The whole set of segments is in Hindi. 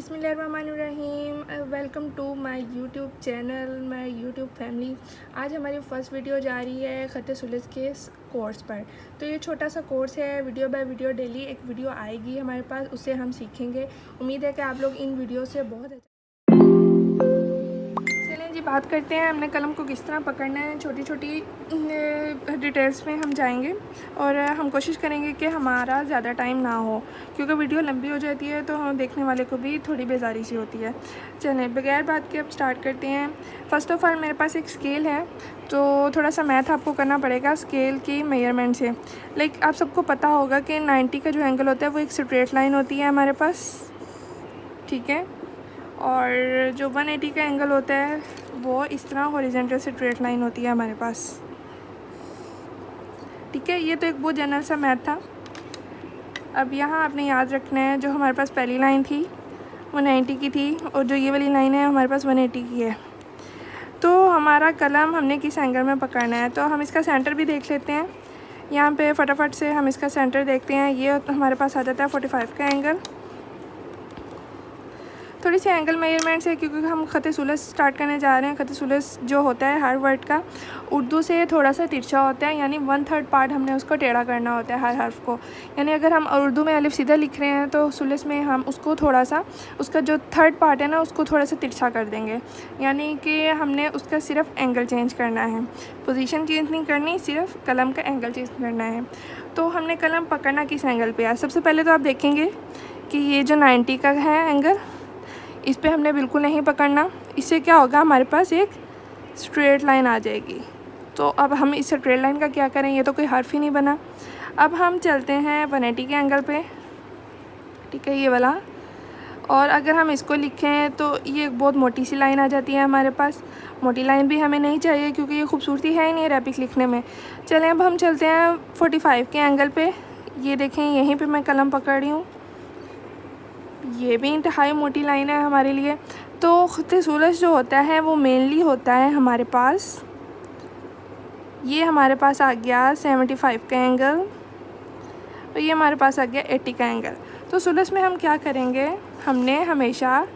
बिस्मिल्लाहिर्रहमानिर्रहीम। Welcome to my YouTube channel, my YouTube family. आज हमारी फ़र्स्ट वीडियो जा रही है ख़त सुलस के कोर्स पर। तो ये छोटा सा कोर्स है, वीडियो बाय वीडियो डेली एक वीडियो आएगी हमारे पास, उससे हम सीखेंगे। उम्मीद है कि आप लोग इन वीडियो से बहुत अच्छा। चलें जी, बात करते हैं हमने कलम को किस तरह पकड़ना है। छोटी छोटी डिटेल्स में हम जाएंगे और हम कोशिश करेंगे कि हमारा ज़्यादा टाइम ना हो, क्योंकि वीडियो लंबी हो जाती है तो हम देखने वाले को भी थोड़ी बेजारी सी होती है। चलें बगैर बात के अब स्टार्ट करते हैं। फ़र्स्ट ऑफ़ ऑल मेरे पास एक स्केल है, तो थोड़ा सा मैथ आपको करना पड़ेगा स्केल की मेजरमेंट से। लाइक आप सबको पता होगा कि 90 का जो एंगल होता है वो एक स्ट्रेट लाइन होती है हमारे पास, ठीक है। और जो 180 का एंगल होता है वो इस तरह हॉरिजॉन्टल स्ट्रेट लाइन होती है हमारे पास, ठीक है। ये तो एक बहुत जनरल सा मैथ था। अब यहाँ आपने याद रखना है, जो हमारे पास पहली लाइन थी 190 की थी और जो ये वाली लाइन है हमारे पास 180 की है। तो हमारा कलम हमने किस एंगल में पकड़ना है, तो हम इसका सेंटर भी देख लेते हैं। यहाँ पे फटाफट से हम इसका सेंटर देखते हैं। ये हमारे पास आ जाता है 45 का एंगल। थोड़ी सी एंगल मेजरमेंट से, क्योंकि हम ख़त सुलस स्टार्ट करने जा रहे हैं। ख़त सुलस जो होता है हर वर्ड का उर्दू से थोड़ा सा तिरछा होता है, यानी 1/3 पार्ट हमने उसको टेढ़ा करना होता है हर हर्फ को। यानी अगर हम उर्दू में अलिफ सीधा लिख रहे हैं तो सुलस में हम उसको थोड़ा सा, उसका जो 3rd पार्ट है ना, उसको थोड़ा सा तिरछा कर देंगे। यानी कि हमने उसका सिर्फ एंगल चेंज करना है, पोजीशन चेंज नहीं करनी, सिर्फ कलम का एंगल चेंज करना है। तो हमने कलम पकड़ना किस एंगल पे है। सबसे पहले तो आप देखेंगे कि ये जो 90 का है एंगल, इस पे हमने बिल्कुल नहीं पकड़ना। इससे क्या होगा, हमारे पास एक स्ट्रेट लाइन आ जाएगी। तो अब हम इस स्ट्रेट लाइन का क्या करें, ये तो कोई हर्फ ही नहीं बना। अब हम चलते हैं 180 के एंगल पे, ठीक है, ये वाला। और अगर हम इसको लिखें तो ये एक बहुत मोटी सी लाइन आ जाती है हमारे पास। मोटी लाइन भी हमें नहीं चाहिए, क्योंकि ये खूबसूरती है ही नहीं अरेबिक लिखने में। चलें अब हम चलते हैं 45 के एंगल पे। ये देखें, यहीं पे मैं कलम पकड़ रही हूँ। ये भी इंतहाई मोटी लाइन है हमारे लिए। तो ख़त सुलस जो होता है वो मेनली होता है हमारे पास, ये हमारे पास आ गया 75 का एंगल और ये हमारे पास आ गया 80 का एंगल। तो सुलस में हम क्या करेंगे, हमने हमेशा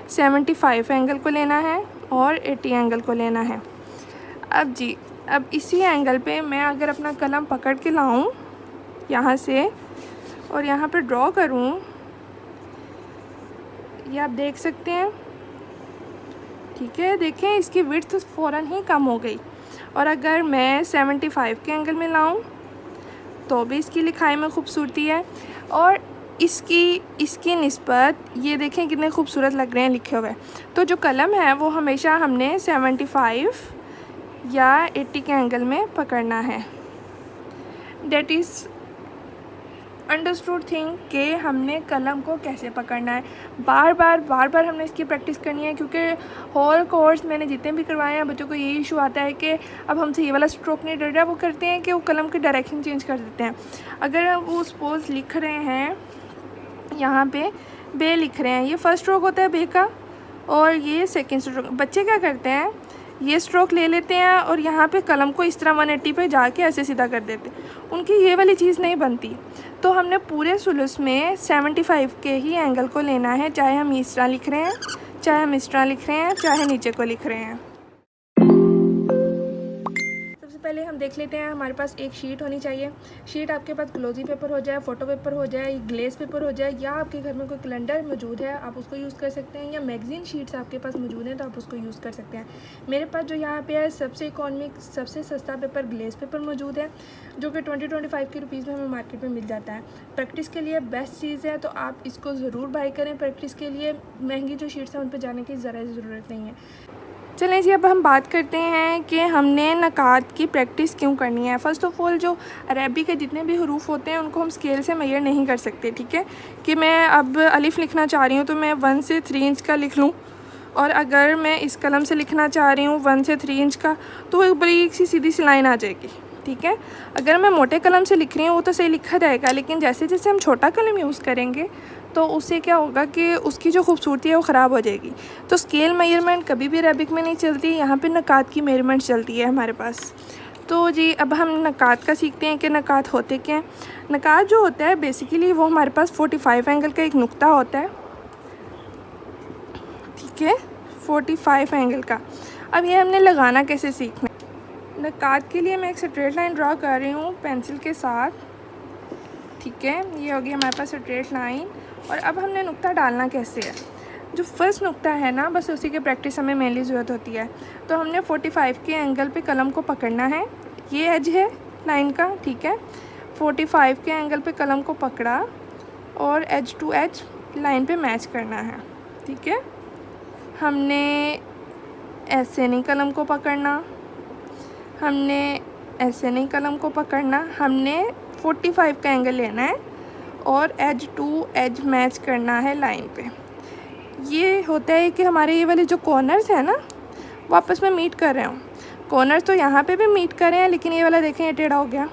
75 एंगल को लेना है और 80 एंगल को लेना है। अब इसी एंगल पे मैं अगर अपना कलम पकड़ के लाऊं यहाँ से और यहाँ पे ड्रॉ करूँ, ये आप देख सकते हैं, ठीक है। देखें, इसकी विड्थ फ़ौरन ही कम हो गई। और अगर मैं 75 के एंगल में लाऊं तो भी इसकी लिखाई में खूबसूरती है। और इसकी निस्बत ये देखें कितने खूबसूरत लग रहे हैं लिखे हुए। तो जो कलम है वो हमेशा हमने 75 या 80 के एंगल में पकड़ना है। डेट इज़ अंडरस्टूड थिंग कि हमने कलम को कैसे पकड़ना है। बार बार हमने इसकी प्रैक्टिस करनी है, क्योंकि होल कोर्स मैंने जितने भी करवाए हैं बच्चों को यही इशू आता है कि अब हमसे ये वाला स्ट्रोक नहीं डर रहा। वो करते हैं कि वो कलम की डायरेक्शन चेंज कर देते हैं। अगर वो सपोज लिख रहे हैं यहाँ पे बे लिख रहे हैं, ये फर्स्ट स्ट्रोक होता है बे का और ये सेकेंड स्ट्रोक। बच्चे क्या करते हैं, ये स्ट्रोक ले लेते हैं और यहाँ पे कलम को इस तरह 180 पे जाके ऐसे सीधा कर देते हैं। उनकी ये वाली चीज़ नहीं बनती। तो हमने पूरे सुलस में 75 के ही एंगल को लेना है, चाहे हम इस तरह लिख रहे हैं, चाहे हम इस तरह लिख रहे हैं, चाहे नीचे को लिख रहे हैं। पहले हम देख लेते हैं, हमारे पास एक शीट होनी चाहिए। शीट आपके पास ग्लोजी पेपर हो जाए, फ़ोटो पेपर हो जाए, ग्लेस पेपर हो जाए, या आपके घर में कोई कैलेंडर मौजूद है आप उसको यूज़ कर सकते हैं, या मैगज़ीन शीट्स आपके पास मौजूद हैं तो आप उसको यूज़ कर सकते हैं। मेरे पास जो यहाँ पे है सबसे इकॉनमिक, सबसे सस्ता पेपर ग्लेस पेपर मौजूद है, जो कि 20-25 के रुपीज़ में हमें मार्केट में मिल जाता है। प्रैक्टिस के लिए बेस्ट चीज़ है, तो आप इसको ज़रूर बाई करें। प्रैक्टिस के लिए महंगी जो शीट्स हैं उन पर जाने की ज़रा ज़रूरत नहीं है। चलें जी, अब हम बात करते हैं कि हमने नकात की प्रैक्टिस क्यों करनी है। फ़र्स्ट ऑफ़ ऑल, जो अरबी के जितने भी हरूफ होते हैं उनको हम स्केल से मेजर नहीं कर सकते, ठीक है। कि मैं अब अलिफ़ लिखना चाह रही हूँ तो मैं 1 से 3 इंच का लिख लूँ, और अगर मैं इस कलम से लिखना चाह रही हूँ 1 से 3 इंच का, तो एक बड़ी सी सीधी सी लाइन आ जाएगी, ठीक है। अगर मैं मोटे कलम से लिख रही हूँ वो तो सही लिखा जाएगा, लेकिन जैसे जैसे हम छोटा कलम यूज़ करेंगे तो उससे क्या होगा कि उसकी जो खूबसूरती है वो ख़राब हो जाएगी। तो स्केल मेजरमेंट कभी भी अरबिक में नहीं चलती, यहाँ पे नकात की मेजरमेंट चलती है हमारे पास। तो जी अब हम नकात का सीखते हैं कि नकात होते क्या हैं। नकात जो होता है बेसिकली वो हमारे पास 45 एंगल का एक नुक्ता होता है, के 45 एंगल का। अब ये हमने लगाना कैसे सीखना है। नकात के लिए मैं एक स्ट्रेट लाइन ड्रा कर रही हूँ पेंसिल के साथ, ठीक है। ये हो गई हमारे पास स्ट्रेट लाइन। और अब हमने नुक्ता डालना कैसे है। जो फर्स्ट नुक्ता है ना, बस उसी की प्रैक्टिस हमें मेनली ज़रूरत होती है। तो हमने 45 के एंगल पे कलम को पकड़ना है। ये एज है लाइन का, ठीक है। 45 के एंगल पे कलम को पकड़ा और एज टू एज लाइन पे मैच करना है, ठीक है। हमने ऐसे नहीं कलम को पकड़ना, हमने ऐसे नहीं कलम को पकड़ना, हमने 45 का एंगल लेना है और एज टू एज मैच करना है लाइन पे। ये होता है कि हमारे ये वाले जो कॉर्नर्स हैं ना, वो आपस में मीट कर रहे हों। कॉर्नर्स तो यहाँ पे भी मीट कर रहे हैं, लेकिन ये वाला देखें ये टेढ़ा हो गया,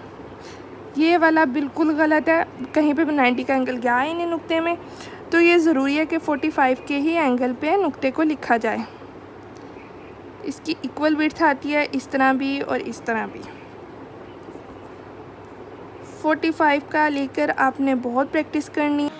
ये वाला बिल्कुल गलत है, कहीं पे भी 90 का एंगल गया ही नहीं नुक्ते में। तो ये ज़रूरी है कि 45 के ही एंगल पे नुक्ते को लिखा जाए। इसकी इक्वल विड्थ आती है इस तरह भी और इस तरह भी। 45 का लेकर आपने बहुत प्रैक्टिस करनी है।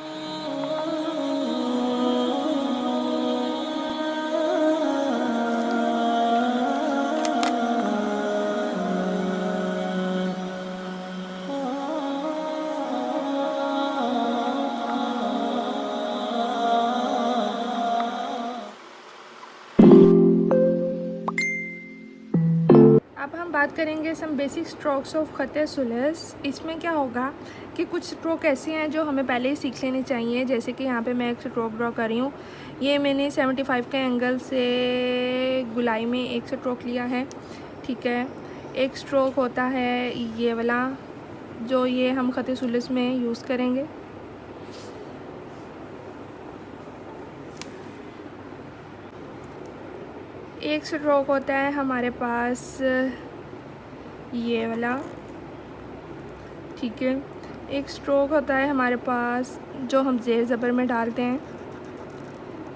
अब हम बात करेंगे सम बेसिक स्ट्रोक्स ऑफ ख़त सुलस। इसमें क्या होगा कि कुछ स्ट्रोक ऐसे हैं जो हमें पहले ही सीख लेने चाहिए। जैसे कि यहाँ पे मैं एक स्ट्रोक ड्रॉ कर रही हूँ। ये मैंने 75 के एंगल से गुलाई में एक स्ट्रोक लिया है, ठीक है। एक स्ट्रोक होता है ये वाला, जो ये हम ख़त सुलस में यूज़ करेंगे। एक स्ट्रोक होता है हमारे पास ये वाला, ठीक है। एक स्ट्रोक होता है हमारे पास जो हम ज़ेर ज़बर में डालते हैं,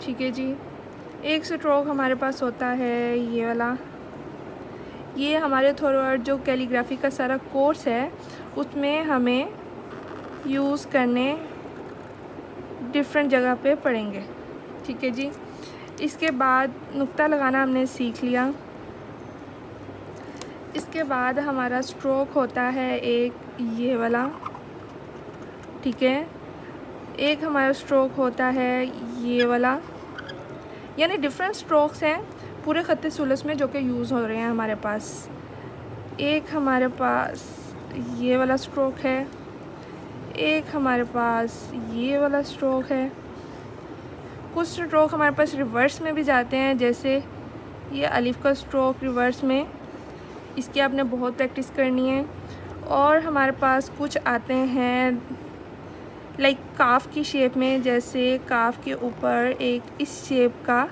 ठीक है जी। एक स्ट्रोक हमारे पास होता है ये वाला। ये हमारे थोड़ा जो कैलीग्राफी का सारा कोर्स है उसमें हमें यूज़ करने डिफरेंट जगह पे पड़ेंगे, ठीक है जी। इसके बाद नुक्ता लगाना हमने सीख लिया। इसके बाद हमारा स्ट्रोक होता है एक ये वाला, ठीक है। एक हमारा स्ट्रोक होता है ये वाला, यानी डिफरेंट स्ट्रोक्स हैं पूरे ख़त सुलस में जो कि यूज़ हो रहे हैं हमारे पास। एक हमारे पास ये वाला स्ट्रोक है, एक हमारे पास ये वाला स्ट्रोक है। कुछ स्ट्रोक हमारे पास रिवर्स में भी जाते हैं, जैसे ये अलिफ का स्ट्रोक रिवर्स में, इसकी आपने बहुत प्रैक्टिस करनी है। और हमारे पास कुछ आते हैं लाइक काफ की शेप में, जैसे काफ के ऊपर एक इस शेप का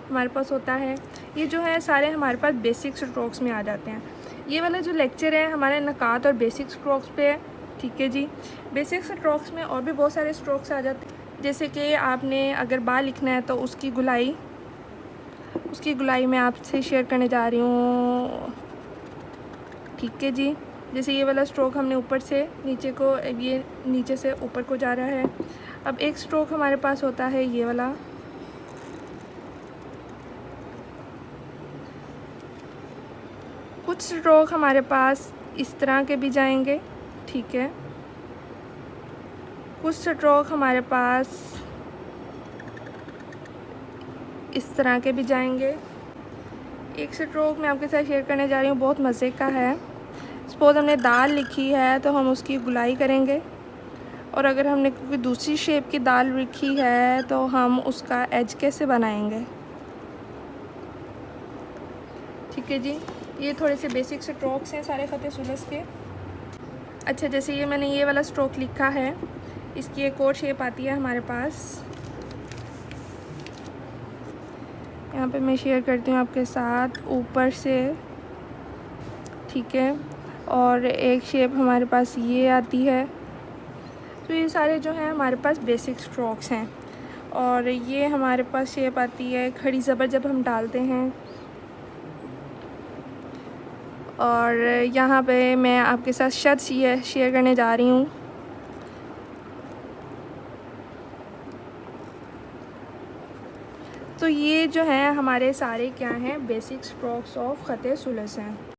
हमारे पास होता है। ये जो है सारे हमारे पास बेसिक स्ट्रोक्स में आ जाते हैं। ये वाला जो लेक्चर है हमारे नकात और बेसिक स्ट्रोक्स पे है, ठीक है जी। बेसिक स्ट्रोक्स में और भी बहुत सारे स्ट्रोक्स आ जाते हैं, जैसे कि आपने अगर बाल लिखना है तो उसकी गुलाई मैं आपसे शेयर करने जा रही हूँ, ठीक है जी। जैसे ये वाला स्ट्रोक हमने ऊपर से नीचे को, ये नीचे से ऊपर को जा रहा है। अब एक स्ट्रोक हमारे पास होता है ये वाला, कुछ स्ट्रोक हमारे पास इस तरह के भी जाएंगे, ठीक है। कुछ स्ट्रोक हमारे पास इस तरह के भी जाएंगे। एक स्ट्रोक मैं आपके साथ शेयर करने जा रही हूँ, बहुत मज़े का है। सपोज़ हमने दाल लिखी है तो हम उसकी गुलाई करेंगे, और अगर हमने कोई दूसरी शेप की दाल लिखी है तो हम उसका एज कैसे बनाएंगे, ठीक है जी। ये थोड़े से बेसिक स्ट्रोक्स हैं सारे ख़त सुलस के। अच्छा, जैसे ये मैंने ये वाला स्ट्रोक लिखा है, इसकी एक और शेप आती है हमारे पास। यहाँ पे मैं शेयर करती हूँ आपके साथ ऊपर से, ठीक है। और एक शेप हमारे पास ये आती है। तो ये सारे जो हैं हमारे पास बेसिक स्ट्रोक्स हैं। और ये हमारे पास शेप आती है खड़ी ज़बर जब हम डालते हैं। और यहाँ पे मैं आपके साथ शर्त शेयर करने जा रही हूँ। तो ये जो है हमारे सारे क्या हैं बेसिक स्ट्रोक्स ऑफ ख़त सुलस हैं।